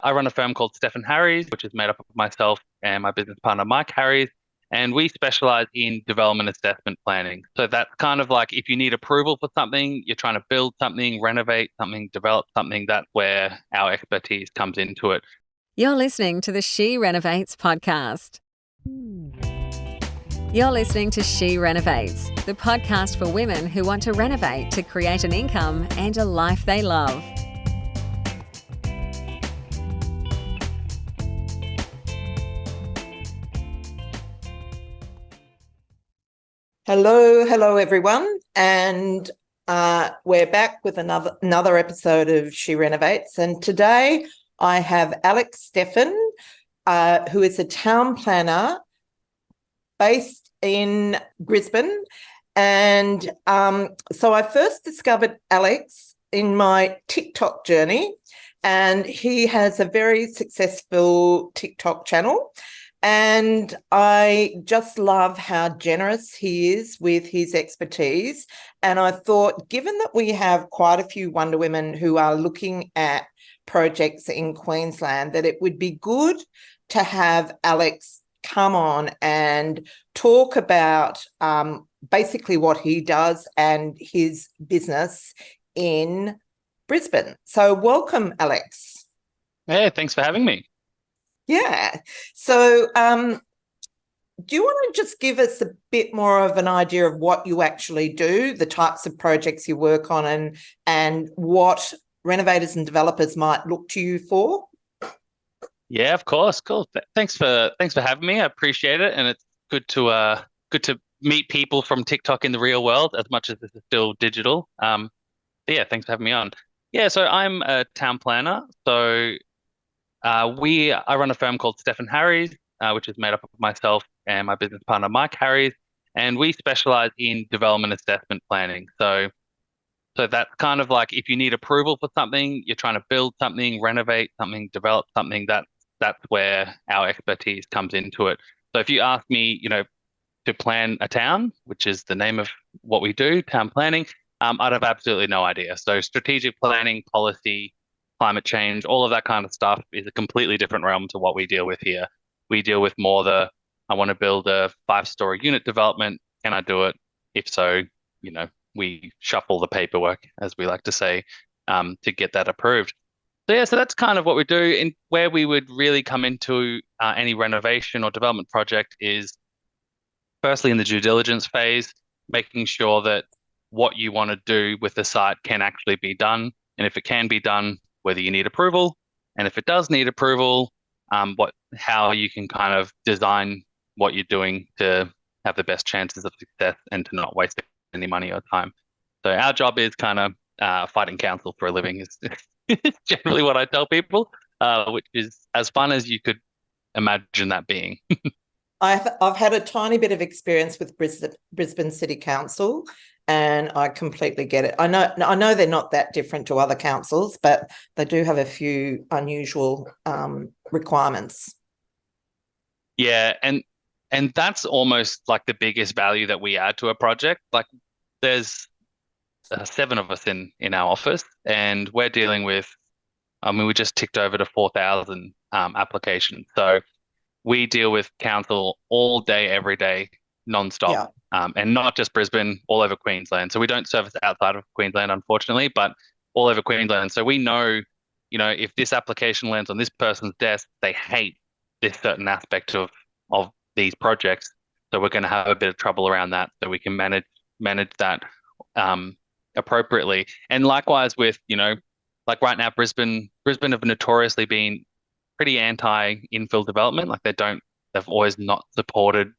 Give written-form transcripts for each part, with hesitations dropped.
I run a firm called Steffan Harries, which is made up of myself and my business partner, Mike Harries, and we specialize in development assessment planning. So that's kind of like if you need approval for something, you're trying to build something, renovate something, develop something, that's where our expertise comes into it. You're listening to the She Renovates podcast. You're listening to She Renovates, the podcast for women who want to renovate to create an income and a life they love. Hello everyone, and we're back with another episode of She Renovates. And today I have Alex Steffan, who is a town planner based in Brisbane. And so I first discovered Alex in my TikTok journey, and he has a very successful TikTok channel. And I just love how generous he is with his expertise. And I thought, given that we have quite a few Wonder Women who are looking at projects in Queensland, that it would be good to have Alex come on and talk about basically what he does and his business in Brisbane. So welcome, Alex. Hey, thanks for having me. Yeah. So do you want to just give us a bit more of an idea of what you actually do, the types of projects you work on, and what renovators and developers might look to you for? Yeah, of course. Cool. Thanks for having me. I appreciate it, and it's good to meet people from TikTok in the real world, as much as this is still digital. Yeah, thanks for having me on. Yeah, so I'm a town planner. So I run a firm called Steffan Harries, which is made up of myself and my business partner, Mike Harries, and we specialize in development assessment planning. So that's kind of like if you need approval for something, you're trying to build something, renovate something, develop something, that's where our expertise comes into it. So if you ask me, to plan a town, which is the name of what we do, town planning, I'd have absolutely no idea. So strategic planning, policy, climate change, all of that kind of stuff is a completely different realm to what we deal with here. We deal with more I want to build a 5-story unit development. Can I do it? If so, we shuffle the paperwork, as we like to say, to get that approved. So yeah, so that's kind of what we do. And where we would really come into any renovation or development project is firstly in the due diligence phase, making sure that what you want to do with the site can actually be done. And if it can be done, whether you need approval, and if it does need approval, how you can kind of design what you're doing to have the best chances of success and to not waste any money or time. So our job is kind of fighting council for a living is generally what I tell people, which is as fun as you could imagine that being. I've had a tiny bit of experience with Brisbane City Council, and I completely get it. I know they're not that different to other councils, but they do have a few unusual requirements. Yeah, and that's almost like the biggest value that we add to a project. Like there's 7 of us in our office, and we're dealing with, we just ticked over to 4,000 applications. So we deal with council all day, every day, nonstop. Yeah. And not just Brisbane, all over Queensland. So we don't service outside of Queensland, unfortunately, but all over Queensland. So we know, if this application lands on this person's desk, they hate this certain aspect of these projects. So we're going to have a bit of trouble around that, so we can manage that appropriately. And likewise with, like right now, Brisbane have notoriously been pretty anti-infill development. Like they've always not supported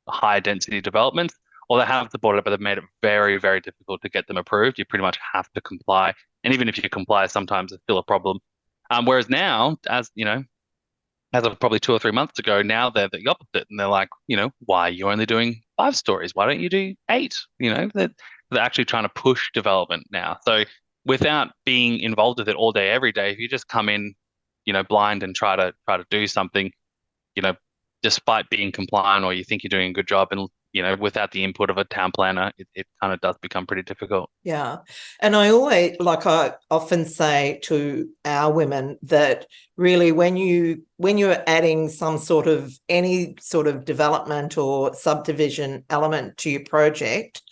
high density developments, or they have supported it, but they've made it very, very difficult to get them approved. You pretty much have to comply. And even if you comply, sometimes it's still a problem. Whereas now, as of probably 2 or 3 months ago, now they're the opposite. And they're like, why are you only doing 5 stories? Why don't you do 8? They're actually trying to push development now. So without being involved with it all day, every day, if you just come in, blind and try to do something, despite being compliant, or you think you're doing a good job and without the input of a town planner, it kind of does become pretty difficult. Yeah. And I often say to our women that really when you're adding any sort of development or subdivision element to your project,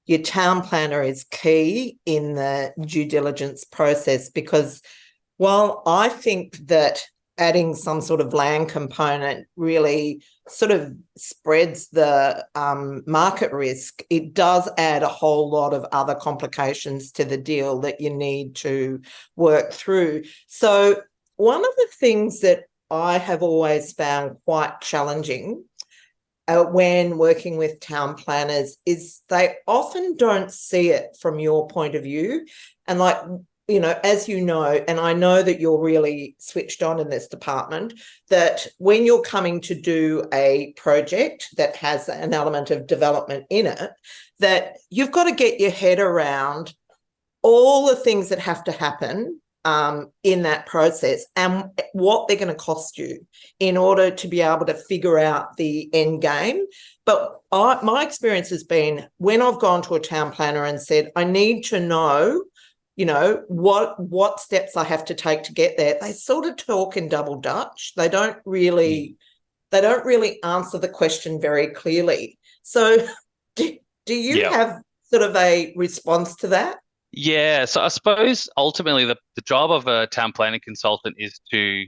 your town planner is key in the due diligence process, because while I think that adding some sort of land component really sort of spreads the market risk, it does add a whole lot of other complications to the deal that you need to work through. So one of the things that I have always found quite challenging when working with town planners is they often don't see it from your point of view. And as you know, and I know that you're really switched on in this department, that when you're coming to do a project that has an element of development in it, that you've got to get your head around all the things that have to happen in that process and what they're going to cost you in order to be able to figure out the end game. But my experience has been when I've gone to a town planner and said, I need to know, what steps I have to take to get there, they sort of talk in double Dutch. They don't really answer the question very clearly. So do you have sort of a response to that? Yeah, so I suppose ultimately the job of a town planning consultant is to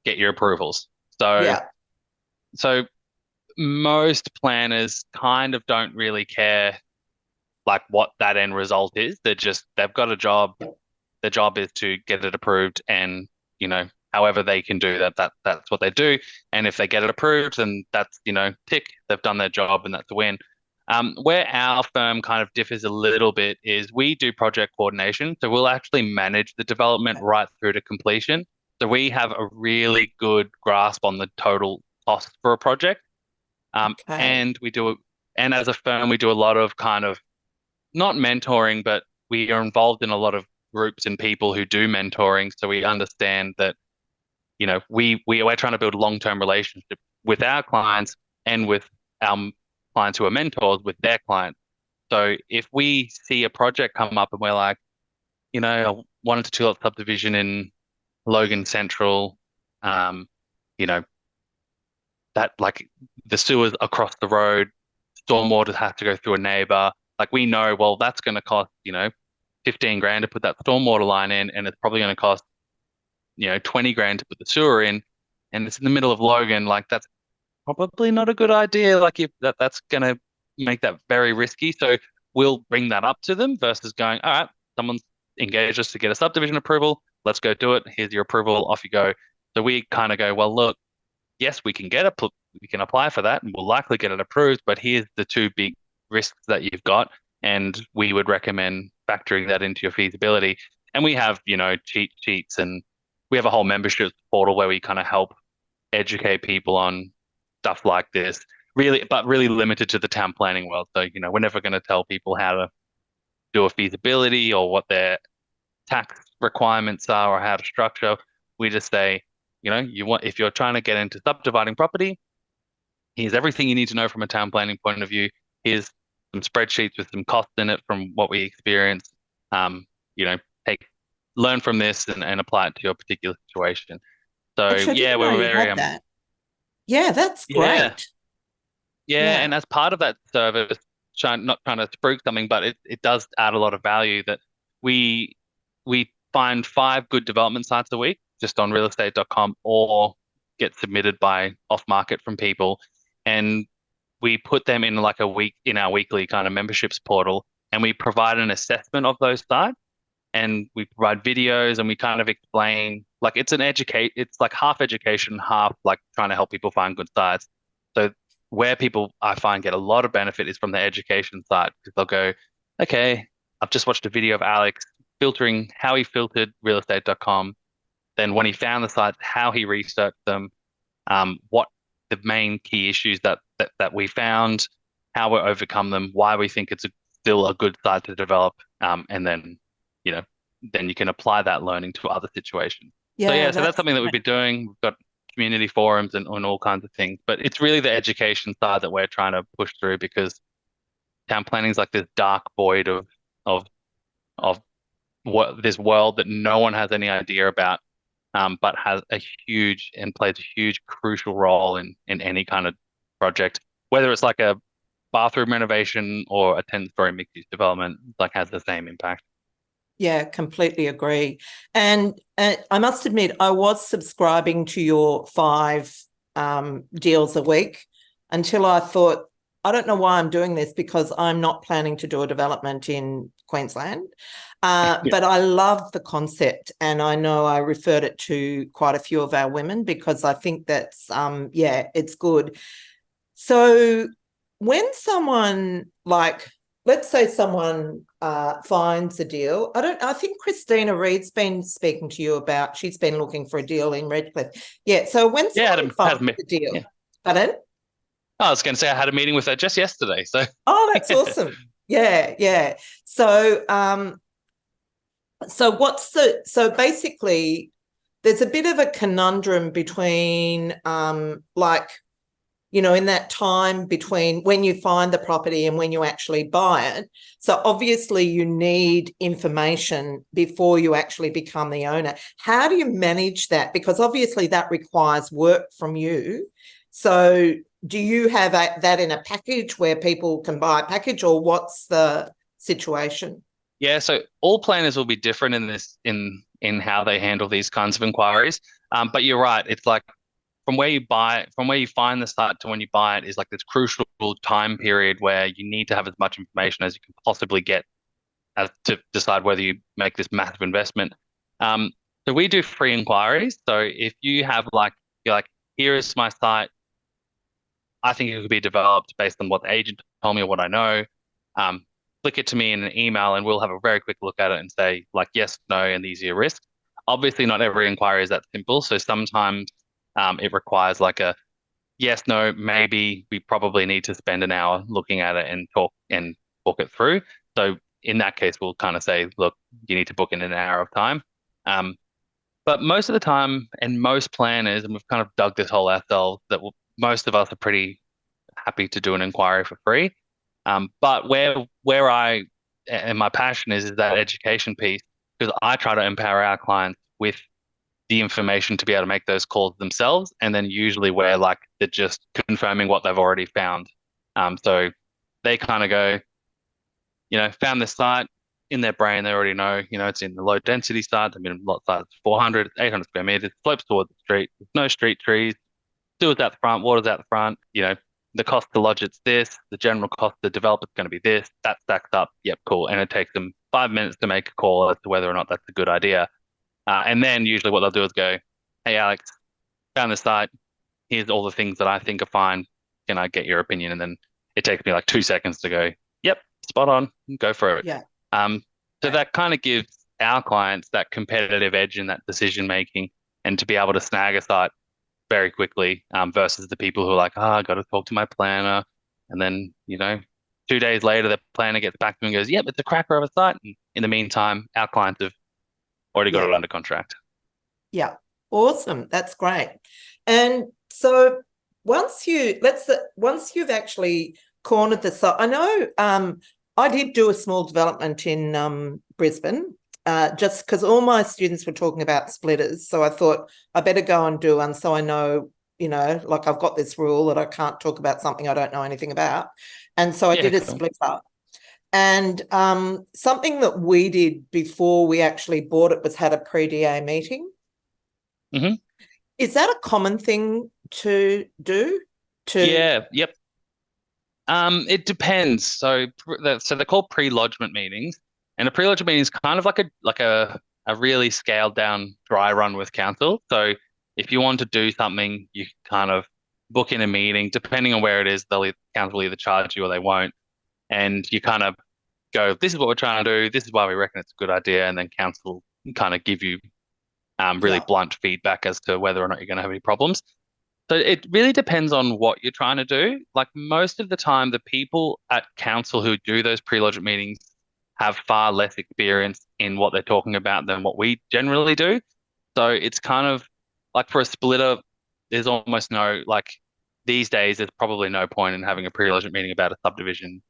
get your approvals. So most planners kind of don't really care like what that end result is. They've got a job. Their job is to get it approved, and however they can do that, that's what they do. And if they get it approved, then that's tick, they've done their job and that's a win. Where our firm kind of differs a little bit is we do project coordination. So we'll actually manage the development right through to completion. So we have a really good grasp on the total cost for a project. And as a firm, we do a lot of kind of not mentoring, but we are involved in a lot of groups and people who do mentoring. So we understand that, we're trying to build a long-term relationship with our clients and with our clients who are mentors with their clients. So if we see a project come up and we're like, a 1 to 2 lot subdivision in Logan Central, that like the sewers across the road, stormwater has to go through a neighbor. Like we know, well, that's going to cost, 15 grand to put that stormwater line in, and it's probably going to cost, 20 grand to put the sewer in, and it's in the middle of Logan. Like that's probably not a good idea. Like if that's going to make that very risky. So we'll bring that up to them versus going, all right, someone's engaged us to get a subdivision approval. Let's go do it. Here's your approval. Off you go. So we kind of go, well, look, yes, we can apply for that and we'll likely get it approved, but here's the 2 big risks that you've got. And we would recommend factoring that into your feasibility. And we have, cheat sheets, and we have a whole membership portal where we kind of help educate people on stuff like this, but really limited to the town planning world. So, we're never going to tell people how to do a feasibility or what their tax requirements are or how to structure. We just say, if you're trying to get into subdividing property, here's everything you need to know from a town planning point of view. Here's some spreadsheets with some costs in it from what we experience. Learn from this and apply it to your particular situation. So Actually, we're very that. Yeah, that's great. Yeah, and as part of that service, not trying to spruik something, but it does add a lot of value that we find 5 good development sites a week just on realestate.com or get submitted by off market from people, and we put them in like a week in our weekly kind of memberships portal, and we provide an assessment of those sites, and we provide videos, and we kind of explain like it's like half education, half like trying to help people find good sites. So where people I find get a lot of benefit is from the education side, because they'll go, okay, I've just watched a video of Alex filtering how he filtered realestate.com. Then when he found the sites, how he researched them, what the main key issues that we found, how we overcome them, why we think it's still a good site to develop, and then then you can apply that learning to other situations. So that's something that we've been doing. We've got community forums and all kinds of things. But it's really the education side that we're trying to push through, because town planning is like this dark void of of what this world that no one has any idea about, but has a huge and plays a huge crucial role in any kind of project, whether it's like a bathroom renovation or a 10-story mixed-use development, like has the same impact. Yeah, completely agree. And I must admit, I was subscribing to your 5 deals a week until I thought, I don't know why I'm doing this, because I'm not planning to do a development in Queensland. But I love the concept, and I know I referred it to quite a few of our women because I think that's, it's good. So when someone, like, let's say someone finds a deal. I think Christina Reed's been speaking to you about, she's been looking for a deal in Redcliffe. Yeah. So when someone finds a deal, yeah. Pardon? I was going to say I had a meeting with her just yesterday. So that's awesome. Yeah. So so basically there's a bit of a conundrum between in that time between when you find the property and when you actually buy it. So obviously you need information before you actually become the owner. How do you manage that? Because obviously that requires work from you. So do you have that in a package where people can buy a package, or what's the situation? Yeah, so all planners will be different in this in how they handle these kinds of inquiries. But you're right, it's like from where you find the site to when you buy it is like this crucial time period where you need to have as much information as you can possibly get as to decide whether you make this massive investment. So we do free inquiries. So if you have you're like, here is my site, I think it could be developed based on what the agent told me or what I know. Flick it to me in an email and we'll have a very quick look at it and say like yes, no, and these are your risks. Obviously, not every inquiry is that simple. So sometimes it requires like a yes, no, maybe we probably need to spend an hour looking at it and talk it through. So in that case, we'll kind of say, look, you need to book in an hour of time. But most of the time, and most planners, and we've kind of dug this hole ourselves, that most of us are pretty happy to do an inquiry for free. But where I and my passion is that education piece, because I try to empower our clients with the information to be able to make those calls themselves, and then usually we're like they're just confirming what they've already found. So they kind of go, found this site. In their brain, they already know, it's in the low density site. I mean, lot size 400, 800 square meters, slopes towards the street. There's no street trees. Sewers out the front, water's out the front. The cost to lodge it's this. The general cost to develop it's going to be this. That stacks up. Yep, cool. And it takes them 5 minutes to make a call as to whether or not that's a good idea. And then usually what they'll do is go, hey, Alex, found this site. Here's all the things that I think are fine. Can I get your opinion? And then it takes me like 2 seconds to go, yep, spot on, go for it. Yeah. So that kind of gives our clients that competitive edge in that decision making, and to be able to snag a site very quickly versus the people who are like, I got to talk to my planner. And then, 2 days later, the planner gets back to me and goes, yep, it's a cracker of a site. And in the meantime, our clients have already got it under contract. Yeah. Awesome. That's great. And so once you've actually cornered the site, I know I did do a small development in Brisbane, just because all my students were talking about splitters. So I thought I better go and do one, so I know, like I've got this rule that I can't talk about something I don't know anything about. And so I did a splitter. And something that we did before we actually bought it was had a pre-DA meeting. Mm-hmm. Is that a common thing to do? Yeah, yep. It depends. So they're called pre-lodgement meetings, and a pre-lodgement meeting is kind of like a really scaled down dry run with council. So if you want to do something, you kind of book in a meeting. Depending on where it is, council will either charge you or they won't, and you kind of go, this is what we're trying to do. This is why we reckon it's a good idea, and then council kind of give you really blunt feedback as to whether or not you're going to have any problems. So it really depends on what you're trying to do. Like most of the time, the people at council who do those pre-lodgement meetings have far less experience in what they're talking about than what we generally do. So it's kind of like for a splitter, there's almost no, like, these days, there's probably no point in having a pre-lodgement meeting about a subdivision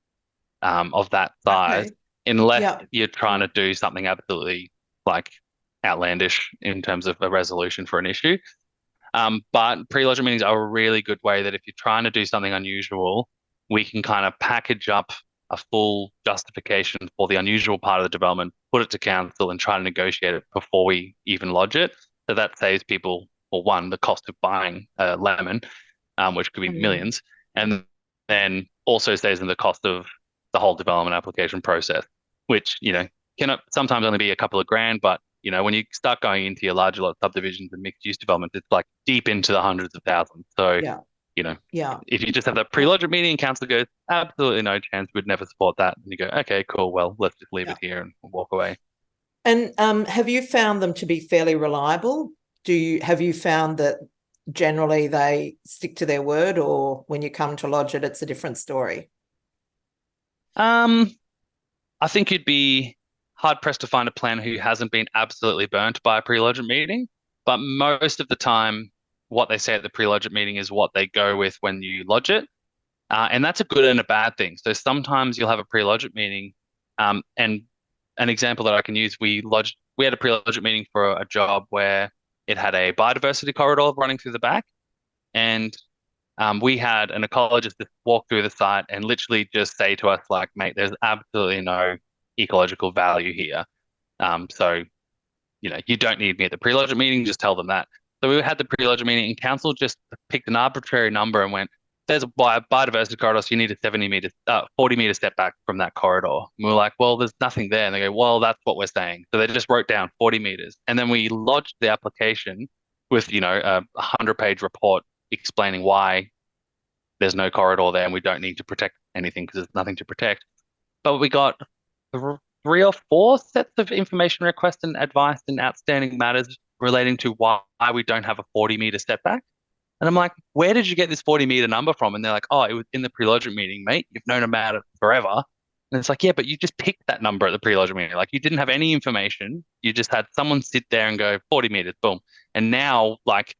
of that size, Okay. unless Yeah. you're trying to do something absolutely like outlandish in terms of a resolution for an issue. But pre-lodgement meetings are a really good way that if you're trying to do something unusual, we can kind of package up a full justification for the unusual part of the development, put it to council and try to negotiate it before we even lodge it. So that saves people, well, one, the cost of buying a lemon, which could be Mm. millions, and then also saves them the cost of the whole development application process, which, can sometimes only be a couple of grand, but when you start going into your larger lot subdivisions and mixed use developments, it's like deep into the hundreds of thousands. So, Yeah. you know, Yeah. if you just have that Yeah. pre-lodgement meeting and council goes, absolutely no chance, we'd never support that. And you go, okay, cool, well, let's just leave Yeah. it here and walk away. And have you found them to be fairly reliable? Have you found that generally they stick to their word, or when you come to lodge it, it's a different story? Um, I think you'd be hard pressed to find a planner who hasn't been absolutely burnt by a pre-lodgement meeting. But most of the time, what they say at the pre-lodgement meeting is what they go with when you lodge it. And that's a good and a bad thing. So sometimes you'll have a pre-lodgement meeting, and an example that I can use, we had a pre-lodgement meeting for a job where it had a biodiversity corridor running through the back, and we had an ecologist just walk through the site and literally just say to us, like, mate, there's absolutely no ecological value here. So, you don't need me at the pre-lodgement meeting, just tell them that. So we had the pre-lodgement meeting and council just picked an arbitrary number and went, there's a biodiversity corridor, so you need a 40 meter setback from that corridor. And we were like, well, there's nothing there. And they go, well, that's what we're saying. So they just wrote down 40 meters. And then we lodged the application with, a 100-page report explaining why there's no corridor there and we don't need to protect anything because there's nothing to protect. But we got three or four sets of information requests and advice in outstanding matters relating to why we don't have a 40-meter setback. And I'm like, where did you get this 40-meter number from? And they're like, oh, it was in the pre-lodgement meeting, mate. You've known about it forever. And it's like, yeah, but you just picked that number at the pre-lodgement meeting. Like, you didn't have any information. You just had someone sit there and go 40 meters, boom. And now, like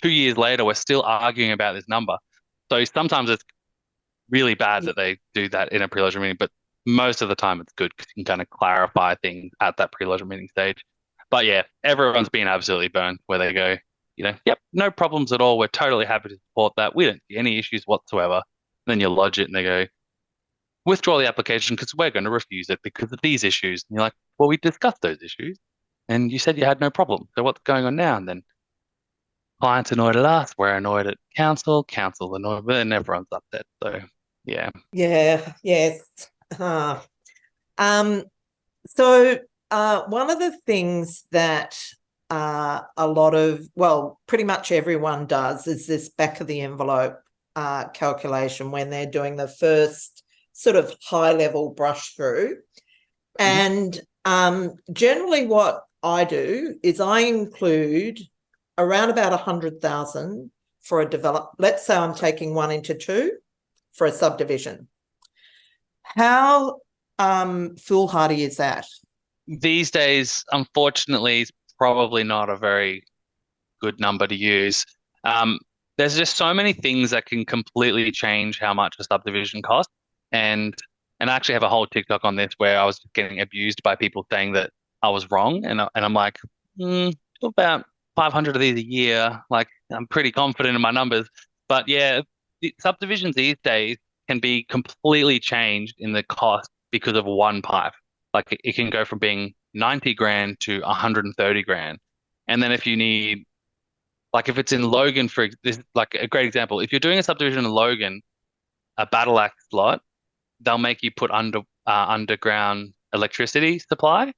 2 years later, we're still arguing about this number. So sometimes it's really bad that they do that in a pre-lodgement meeting, but most of the time it's good because you can kind of clarify things at that pre-lodgement meeting stage. But yeah, everyone's been absolutely burned where they go, yep, no problems at all. We're totally happy to support that. We don't see any issues whatsoever. And then you lodge it and they go, withdraw the application because we're going to refuse it because of these issues. And you're like, well, we discussed those issues and you said you had no problem. So what's going on now? And then clients annoyed at us, we're annoyed at council annoyed, but then everyone's upset. So yeah. Yeah. Yes. Uh, um, so one of the things that pretty much everyone does is this back of the envelope calculation when they're doing the first sort of high level brush through. And generally what I do is I include around about 100,000 for a let's say I'm taking 1 into 2 for a subdivision. How foolhardy is that? These days, unfortunately, it's probably not a very good number to use. There's just so many things that can completely change how much a subdivision costs. And I actually have a whole TikTok on this where I was getting abused by people saying that I was wrong. And I'm like, about 500 of these a year. Like, I'm pretty confident in my numbers. But yeah, the subdivisions these days can be completely changed in the cost because of one pipe. Like, it can go from being 90 grand to 130 grand. And then if you need, like, if it's in Logan, for this, like a great example, if you're doing a subdivision in Logan, a battle axe lot, they'll make you put underground electricity supply.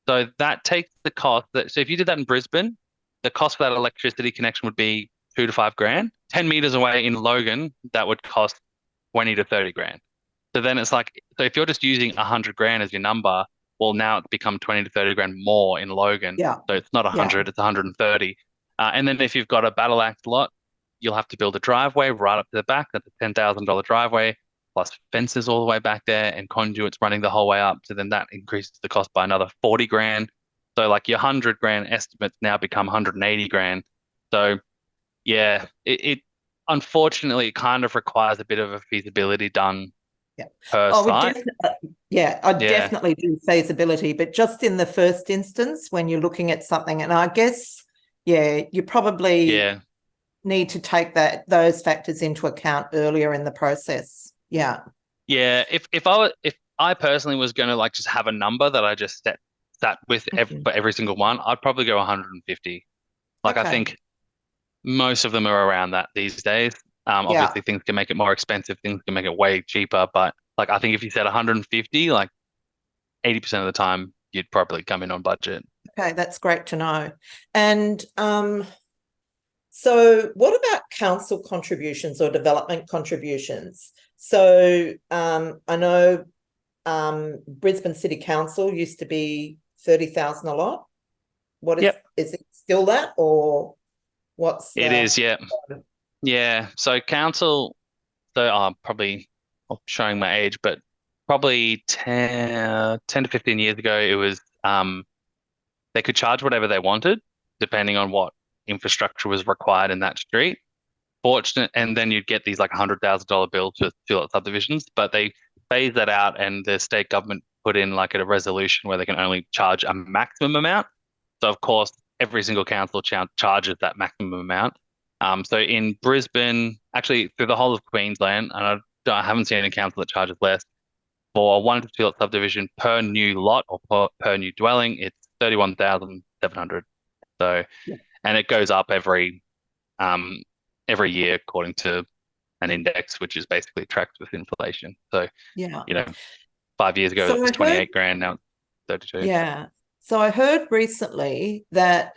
So that takes the cost so if you did that in Brisbane, the cost for that electricity connection would be 2 to 5 grand. 10 meters away in Logan, that would cost 20 to 30 grand. So then it's like, so if you're just using 100 grand as your number, well, now it's become 20 to 30 grand more in Logan. Yeah. So it's not 100, it's 130. And then if you've got a battle axe lot, you'll have to build a driveway right up to the back. That's a $10,000 driveway, plus fences all the way back there and conduits running the whole way up. So then that increases the cost by another 40 grand. So like your 100 grand estimates now become 180 grand. So yeah, it unfortunately it kind of requires a bit of a feasibility done Yeah. per I would site. definitely, yeah, I'd Yeah, definitely do feasibility, but just in the first instance, when you're looking at something, and I guess, yeah, you probably yeah, need to take those factors into account earlier in the process. Yeah. yeah. If I personally was going to like just have a number that I just sat with Mhm. for every single one, I'd probably go 150. Like I Okay. think most of them are around that these days. Yeah. Obviously things can make it more expensive, things can make it way cheaper, but like I think if you said 150, like 80% of the time you'd probably come in on budget. Okay, that's great to know. And so what about council contributions or development contributions? So I know Brisbane City Council used to be 30,000 a lot. What Yep, is it still that, or what's it is. Yeah, yeah. So council, so I'm probably showing my age, but probably 10 to 15 years ago, it was they could charge whatever they wanted, depending on what infrastructure was required in that street. Fortunate, and then you'd get these like $100,000 bills to fill out subdivisions, but they phased that out, and the state government put in like a resolution where they can only charge a maximum amount. So of course, every single council charges that maximum amount. So in Brisbane, actually through the whole of Queensland, and I haven't seen any council that charges less for a 1 to 2 lot subdivision per new lot or per new dwelling. It's 31,700. So, yeah, and it goes up um, every year according to an index, which is basically tracked with inflation. So, yeah. you know, 5 years ago it So was I heard, 28 grand, now it's 32. yeah. So I heard recently that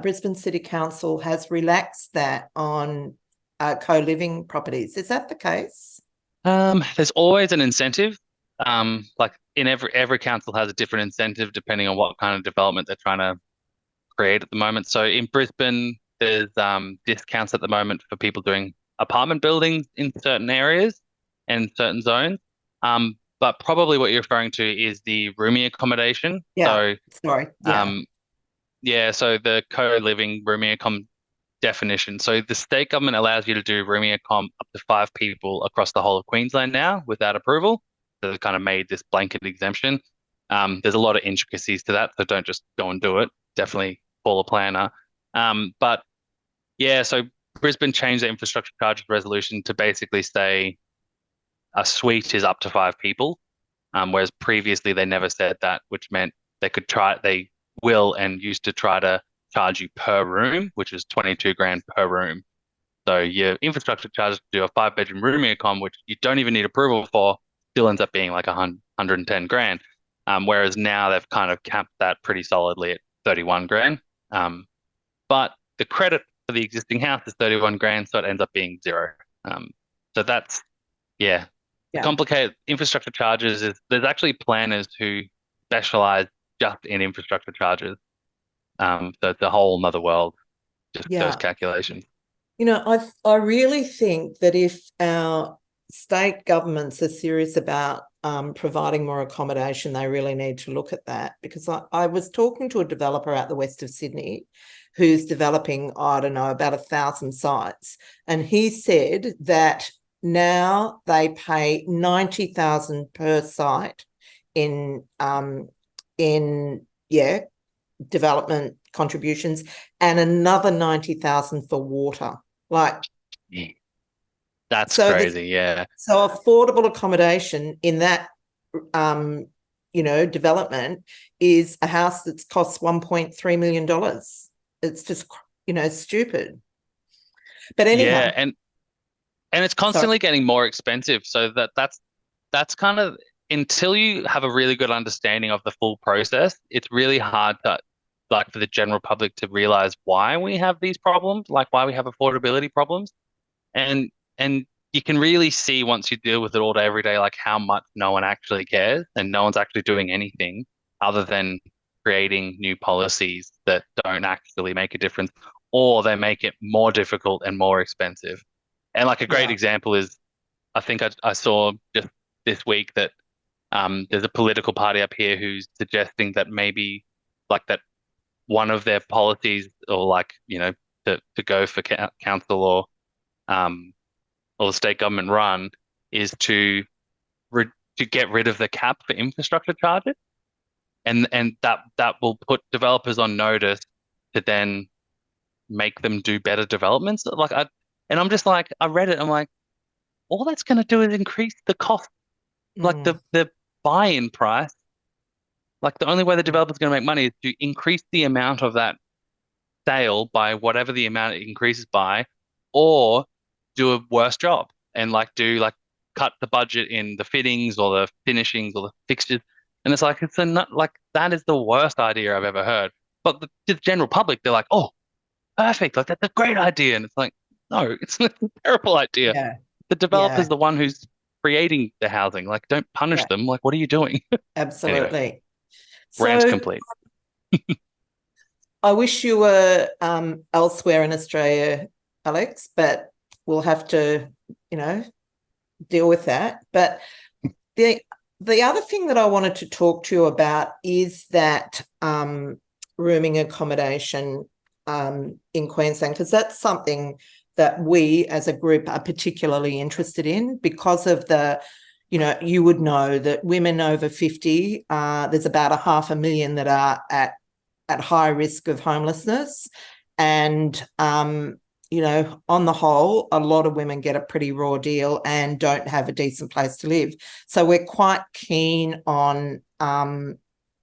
Brisbane City Council has relaxed that on co-living properties. Is that the case? There's always an incentive. Like in every council has a different incentive depending on what kind of development they're trying to create at the moment. So in Brisbane, there's discounts at the moment for people doing apartment buildings in certain areas and certain zones. But probably what you're referring to is the rooming accommodation. Yeah. So Sorry. Yeah. um, yeah, so the co-living rooming accom definition. So the state government allows you to do rooming accom up to 5 people across the whole of Queensland now without approval. So they've kind of made this blanket exemption. There's a lot of intricacies to that, so don't just go and do it. Definitely call a planner. But yeah, so Brisbane changed the infrastructure charges resolution to basically say a suite is up to 5 people, whereas previously they never said that, which meant they will and used to try to charge you per room, which is 22 grand per room. So your infrastructure charges to do a 5 bedroom rooming accom, which you don't even need approval for, still ends up being like 110 grand. Whereas now they've kind of capped that pretty solidly at 31 grand. But the credit for the existing house is 31 grand, so it ends up being zero. So that's, yeah, the Yeah. complicated infrastructure charges is there's actually planners who specialize just in infrastructure charges. So it's a whole nother world, just those Yeah. calculations. I really think that if our state governments are serious about providing more accommodation, they really need to look at that, because I was talking to a developer out the west of Sydney who's developing, I don't know, about 1,000 sites. And he said that now they pay 90,000 per site in yeah, development contributions, and another 90,000 for water. Like, Yeah. That's so crazy. Yeah. so affordable accommodation in that development is a house that's cost $1.3 million. It's just, stupid. But Yeah. anyhow, And it's sorry. constantly getting more expensive. So that's kind of until you have a really good understanding of the full process, it's really hard to like for the general public to realize why we have these problems, like why we have affordability problems. And and you can really see once you deal with it all day every day, like how much no one actually cares and no one's actually doing anything other than creating new policies that don't actually make a difference, or they make it more difficult and more expensive. And like a great Yeah. example is I think I saw just this week that there's a political party up here who's suggesting that maybe like that one of their policies or like, to to go for council or the state government run is to get rid of the cap for infrastructure charges, and that will put developers on notice to then make them do better developments. And I'm just like, I read it, I'm like, all that's going to do is increase the cost, like Mm. the buy-in price. Like the only way the developer's going to make money is to increase the amount of that sale by whatever the amount it increases by, or do a worse job and cut the budget in the fittings or the finishings or the fixtures. And it's like like that is the worst idea I've ever heard. But the general public, they're like, oh, perfect, like that's a great idea. And it's like, no, it's a terrible idea. Yeah. The developer's Yeah. the one who's creating the housing. Like, don't punish Yeah. them. Like, what are you doing? Anyway, Absolutely. rant So complete. I wish you were elsewhere in Australia, Alex, but we'll have to, deal with that. But the other thing that I wanted to talk to you about is that rooming accommodation in Queensland, because that's something that we as a group are particularly interested in because of you would know that women over 50, there's about 500,000 that are at high risk of homelessness. And, on the whole, a lot of women get a pretty raw deal and don't have a decent place to live. So we're quite keen on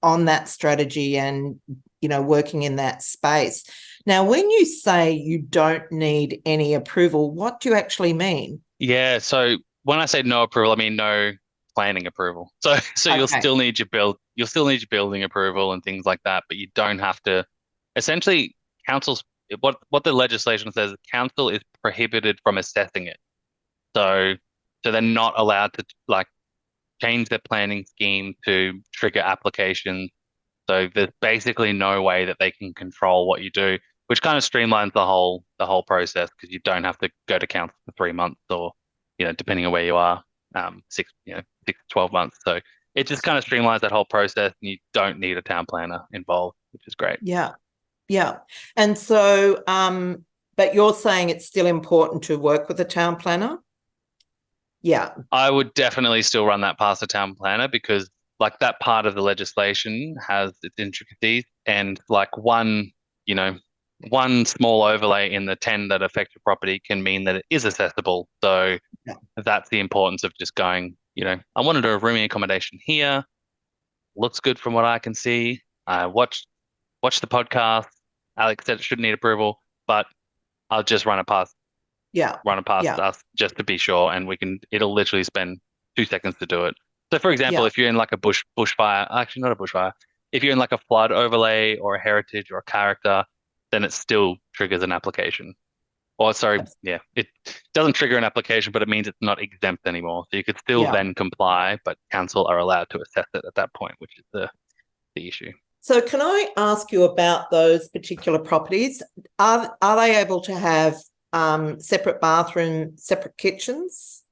that strategy and, working in that space. Now, when you say you don't need any approval, what do you actually mean? Yeah, so when I say no approval, I mean no planning approval. So you'll Okay. still need you'll still need your building approval and things like that, but you don't have to. Essentially, councils what the legislation says, council is prohibited from assessing it. So they're not allowed to change their planning scheme to trigger applications. So there's basically no way that they can control what you do, which kind of streamlines the whole process because you don't have to go to council for 3 months or, depending on where you are, 6 to 12 months. So it just kind of streamlines that whole process and you don't need a town planner involved, which is great. Yeah. Yeah. And so, but you're saying it's still important to work with a town planner? Yeah. I would definitely still run that past the town planner because that part of the legislation has its intricacies and one small overlay in the 10 that affect your property can mean that it is accessible. So Yeah. that's the importance of just going, I want to do a rooming accommodation here. Looks good from what I can see. I watched the podcast. Alex said it shouldn't need approval, but I'll just run it past Yeah. us just to be sure, and it'll literally spend 2 seconds to do it. So for example, Yeah. if you're in like a bushfire, actually not a bushfire, if you're in like a flood overlay or a heritage or a character, then it still triggers an application. Or sorry, yeah, it doesn't trigger an application, but it means it's not exempt anymore. So you could still Yeah. then comply, but council are allowed to assess it at that point, which is the issue. So can I ask you about those particular properties? Are they able to have separate bathroom, separate kitchens?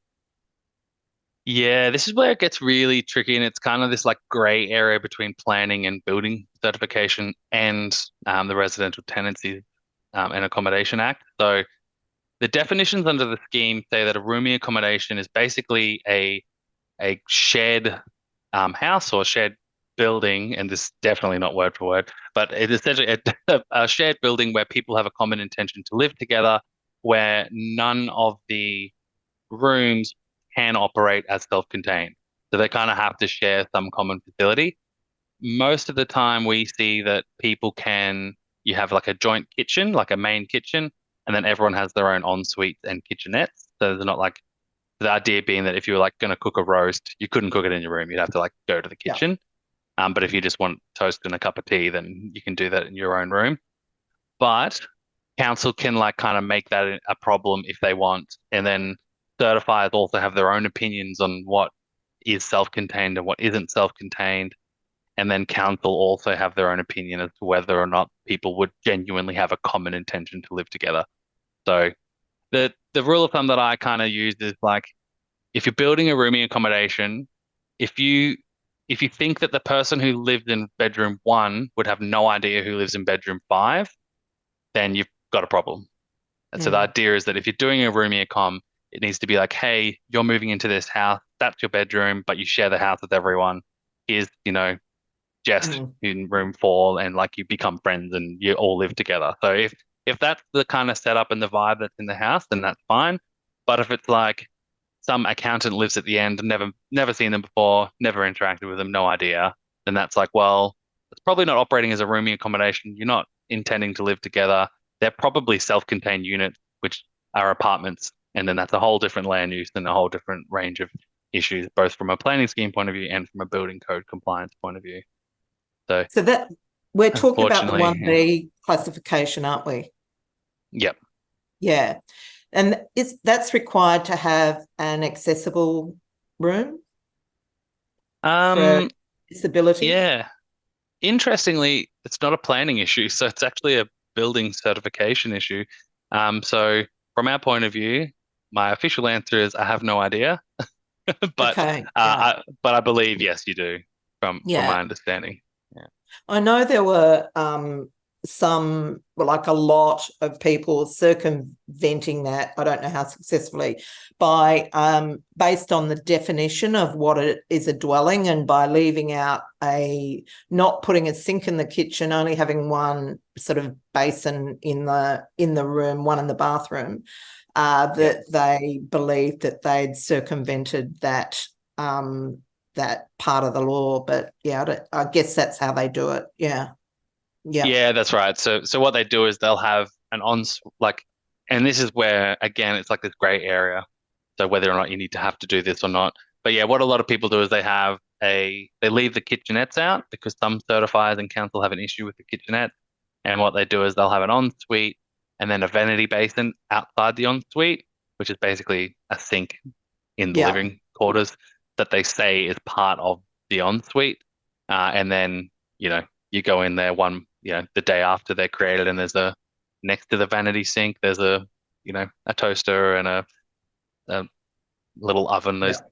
Yeah, this is where it gets really tricky, and it's kind of this gray area between planning and building certification and the Residential Tenancies and Accommodation Act. So the definitions under the scheme say that a rooming accommodation is basically a shared house or shared building, and this is definitely not word for word, but it is essentially a shared building where people have a common intention to live together, where none of the rooms can operate as self-contained. So they kind of have to share some common facility. Most of the time we see that you have a joint kitchen, like a main kitchen, and then everyone has their own en-suites and kitchenettes. So there's not the idea being that if you were going to cook a roast, you couldn't cook it in your room. You'd have to go to the kitchen. Yeah. But if you just want toast and a cup of tea, then you can do that in your own room. But council can kind of make that a problem if they want. And then certifiers also have their own opinions on what is self-contained and what isn't self-contained. And then council also have their own opinion as to whether or not people would genuinely have a common intention to live together. So the rule of thumb that I kind of use is if you're building a rooming accommodation, if you think that the person who lived in bedroom 1 would have no idea who lives in bedroom 5, then you've got a problem. And so the idea is that if you're doing a roomie accom, it needs to be like, hey, you're moving into this house, that's your bedroom, but you share the house with everyone. Here's, Jess in room 4, and like you become friends and you all live together. So if that's the kind of setup and the vibe that's in the house, then that's fine. But if it's like some accountant lives at the end, never seen them before, never interacted with them, no idea, then that's like, well, it's probably not operating as a rooming accommodation. You're not intending to live together. They're probably self-contained units, which are apartments, and then that's a whole different land use and a whole different range of issues, both from a planning scheme point of view and from a building code compliance point of view. So that we're talking about the unfortunately, 1B classification, aren't we? Yep. Yeah. And that's required to have an accessible room for disability? Yeah. Interestingly, it's not a planning issue, so it's actually a building certification issue. So from our point of view, my official answer is I have no idea, but Okay. but I believe yes, you do from my understanding. Yeah. I know there were a lot of people circumventing that. I don't know how successfully, by based on the definition of what it is a dwelling, and by leaving out not putting a sink in the kitchen, only having one sort of basin in the room, one in the bathroom. That they believed that they'd circumvented that part of the law. But I guess that's how they do it. Yeah, that's right. So what they do is they'll have an and this is where again it's like this gray area. So whether or not you need to have to do this or not. But yeah, what a lot of people do is they leave the kitchenettes out because some certifiers and council have an issue with the kitchenette. And what they do is they'll have an ensuite and then a vanity basin outside the ensuite, which is basically a sink in the living quarters that they say is part of the ensuite. And then, you go in there the day after they're created, and next to the vanity sink, there's a toaster and a little oven, those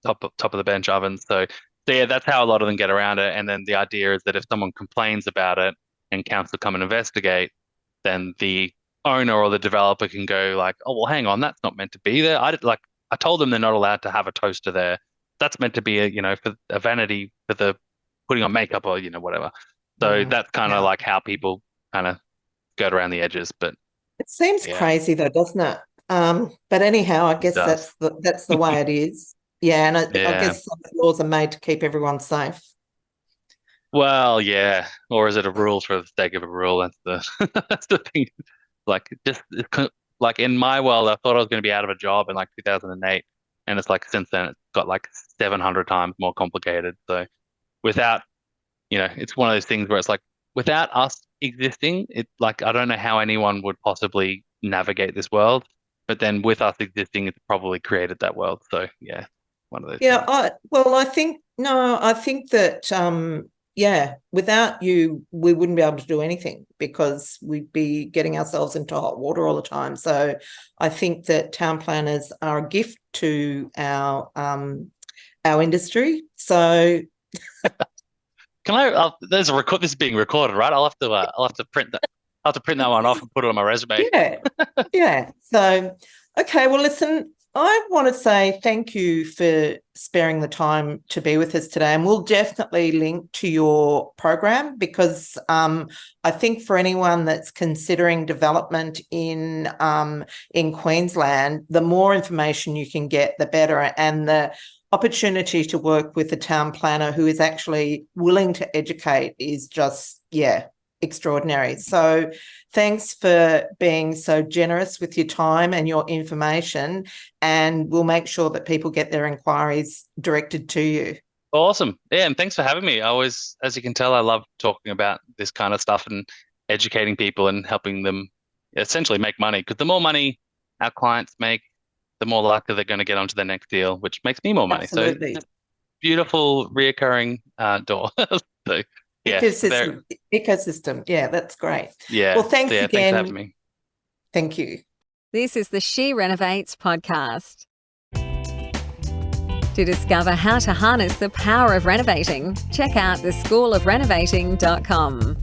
top of the bench ovens. So yeah, that's how a lot of them get around it. And then the idea is that if someone complains about it and council come and investigate, then the owner or the developer can go like, oh, well, hang on, that's not meant to be there. I told them they're not allowed to have a toaster there. That's meant to be for a vanity for the putting on makeup or whatever. So that's kind of like how people kind of skirt around the edges. But it seems crazy though, doesn't it? But anyhow, I guess that's the way it is. Yeah, and I guess some laws are made to keep everyone safe. Well, yeah, or is it a rule for the sake of a rule? That's the thing. Like in my world, I thought I was going to be out of a job in like 2008, and it's like since then it's got like 700 times more complicated. So without, it's one of those things where it's like without us existing, it's like I don't know how anyone would possibly navigate this world. But then with us existing, it's probably created that world. So yeah, one of those. Yeah, I think that without you, we wouldn't be able to do anything because we'd be getting ourselves into hot water all the time. So I think that town planners are a gift to our industry. So can I? There's a record. This is being recorded, right? I'll have to print that. I'll have to print that one off and put it on my resume. Yeah. So, okay. Well, listen, I want to say thank you for sparing the time to be with us today, and we'll definitely link to your program because I think for anyone that's considering development in Queensland, the more information you can get, the better, and the opportunity to work with a town planner who is actually willing to educate is just extraordinary. So thanks for being so generous with your time and your information, and we'll make sure that people get their inquiries directed to you. Awesome. Yeah, and thanks for having me. I always, as you can tell, I love talking about this kind of stuff and educating people and helping them essentially make money, because the more money our clients make, the more likely they're going to get onto the next deal, which makes me more money. Absolutely. So beautiful reoccurring door. So yeah, ecosystem. Yeah, that's great. Yeah. Well, thanks again. Thanks for having me. Thank you. This is the She Renovates podcast. To discover how to harness the power of renovating, check out theschoolofrenovating.com.